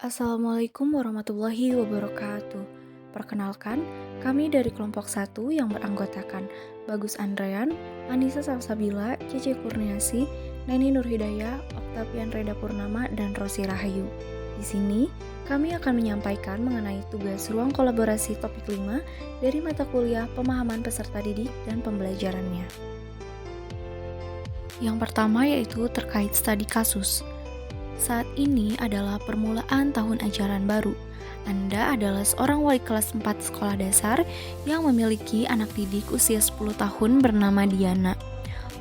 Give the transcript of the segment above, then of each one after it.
Assalamualaikum warahmatullahi wabarakatuh. Perkenalkan, kami dari kelompok 1 yang beranggotakan Bagus Andrean, Anissa Salsabila, Cece Kurniasi, Neni Nurhidayah, Oktavian Reda Purnama, dan Rosi Rahayu. Di sini, kami akan menyampaikan mengenai tugas ruang kolaborasi topik 5 dari mata kuliah pemahaman peserta didik dan pembelajarannya. Yang pertama yaitu terkait studi kasus. Saat ini adalah permulaan tahun ajaran baru. Anda adalah seorang wali kelas 4 sekolah dasar yang memiliki anak didik usia 10 tahun bernama Diana.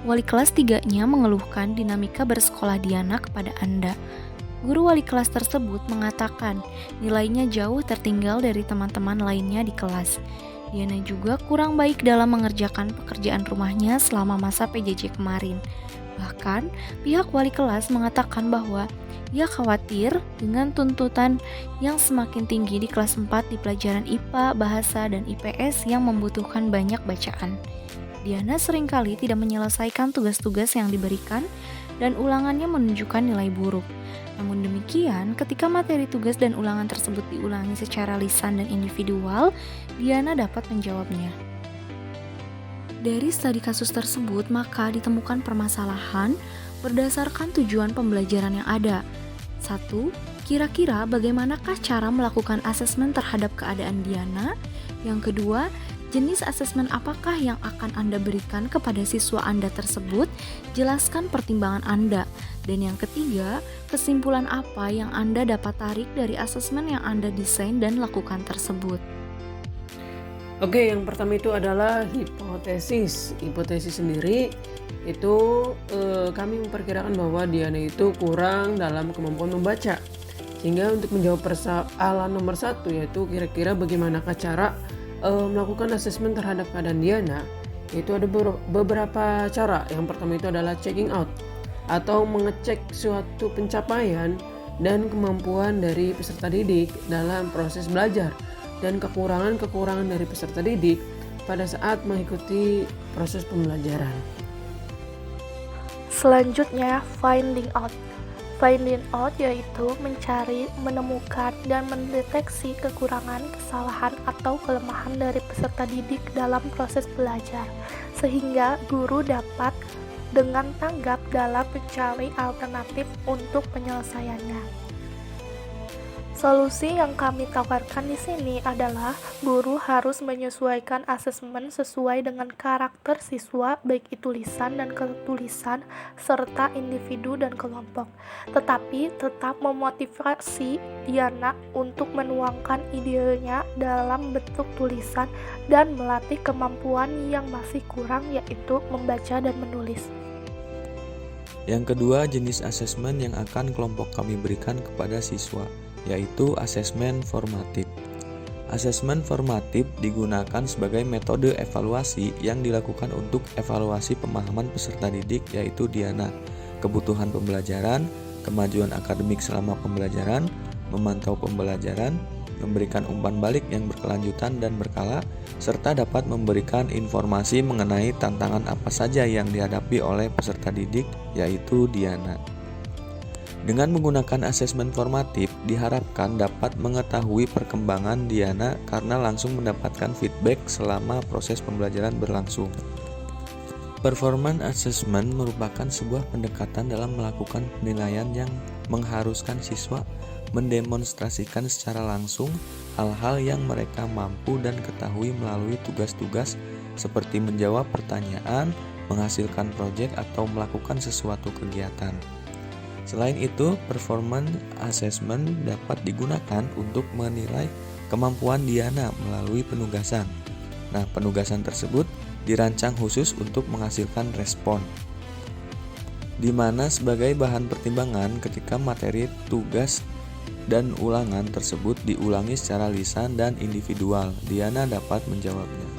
Wali kelas 3-nya mengeluhkan dinamika bersekolah Diana kepada Anda. Guru wali kelas tersebut mengatakan nilainya jauh tertinggal dari teman-teman lainnya di kelas. Diana juga kurang baik dalam mengerjakan pekerjaan rumahnya selama masa PJJ kemarin. Bahkan, pihak wali kelas mengatakan bahwa ia khawatir dengan tuntutan yang semakin tinggi di kelas 4 di pelajaran IPA, Bahasa, dan IPS yang membutuhkan banyak bacaan. Diana seringkali tidak menyelesaikan tugas-tugas yang diberikan dan ulangannya menunjukkan nilai buruk. Namun demikian, ketika materi tugas dan ulangan tersebut diulangi secara lisan dan individual, Diana dapat menjawabnya. Dari studi kasus tersebut, maka ditemukan permasalahan berdasarkan tujuan pembelajaran yang ada. 1. Kira-kira bagaimanakah cara melakukan asesmen terhadap keadaan Diana? Yang kedua, jenis asesmen apakah yang akan Anda berikan kepada siswa Anda tersebut? Jelaskan pertimbangan Anda. Dan yang ketiga, kesimpulan apa yang Anda dapat tarik dari asesmen yang Anda desain dan lakukan tersebut? Oke, yang pertama itu adalah hipotesis. Hipotesis sendiri itu kami memperkirakan bahwa Diana itu kurang dalam kemampuan membaca. Sehingga untuk menjawab persoalan nomor 1 yaitu kira-kira bagaimanakah cara melakukan asesmen terhadap keadaan Diana, itu ada beberapa cara. Yang pertama itu adalah checking out atau mengecek suatu pencapaian dan kemampuan dari peserta didik dalam proses belajar dan kekurangan-kekurangan dari peserta didik pada saat mengikuti proses pembelajaran. Selanjutnya, finding out. Finding out yaitu mencari, menemukan, dan mendeteksi kekurangan, kesalahan, atau kelemahan dari peserta didik dalam proses belajar, sehingga guru dapat dengan tanggap dalam mencari alternatif untuk penyelesaiannya. Solusi yang kami tawarkan di sini adalah guru harus menyesuaikan asesmen sesuai dengan karakter siswa, baik itu lisan dan ketulisan, serta individu dan kelompok. Tetapi tetap memotivasi Diana untuk menuangkan idenya dalam bentuk tulisan dan melatih kemampuan yang masih kurang, yaitu membaca dan menulis. Yang kedua, jenis asesmen yang akan kelompok kami berikan kepada siswa, yaitu asesmen formatif. Asesmen formatif digunakan sebagai metode evaluasi yang dilakukan untuk evaluasi pemahaman peserta didik, yaitu Diana, kebutuhan pembelajaran, kemajuan akademik selama pembelajaran, memantau pembelajaran, memberikan umpan balik yang berkelanjutan dan berkala, serta dapat memberikan informasi mengenai tantangan apa saja yang dihadapi oleh peserta didik, yaitu Diana. Dengan menggunakan asesmen formatif, diharapkan dapat mengetahui perkembangan Diana karena langsung mendapatkan feedback selama proses pembelajaran berlangsung. Performance assessment merupakan sebuah pendekatan dalam melakukan penilaian yang mengharuskan siswa mendemonstrasikan secara langsung hal-hal yang mereka mampu dan ketahui melalui tugas-tugas seperti menjawab pertanyaan, menghasilkan proyek, atau melakukan sesuatu kegiatan. Selain itu, performance assessment dapat digunakan untuk menilai kemampuan Diana melalui penugasan. Nah, penugasan tersebut dirancang khusus untuk menghasilkan respon, di mana sebagai bahan pertimbangan ketika materi tugas dan ulangan tersebut diulangi secara lisan dan individual, Diana dapat menjawabnya.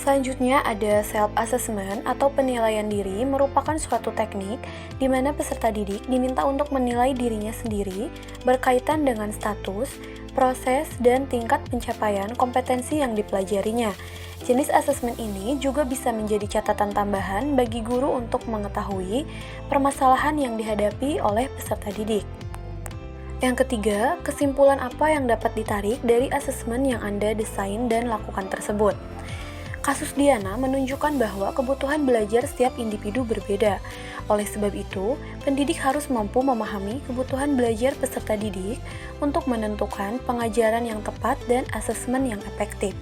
Selanjutnya ada self-assessment atau penilaian diri, merupakan suatu teknik di mana peserta didik diminta untuk menilai dirinya sendiri berkaitan dengan status, proses, dan tingkat pencapaian kompetensi yang dipelajarinya. Jenis asesmen ini juga bisa menjadi catatan tambahan bagi guru untuk mengetahui permasalahan yang dihadapi oleh peserta didik. Yang ketiga, kesimpulan apa yang dapat ditarik dari asesmen yang Anda desain dan lakukan tersebut? Kasus Diana menunjukkan bahwa kebutuhan belajar setiap individu berbeda. Oleh sebab itu, pendidik harus mampu memahami kebutuhan belajar peserta didik untuk menentukan pengajaran yang tepat dan asesmen yang efektif.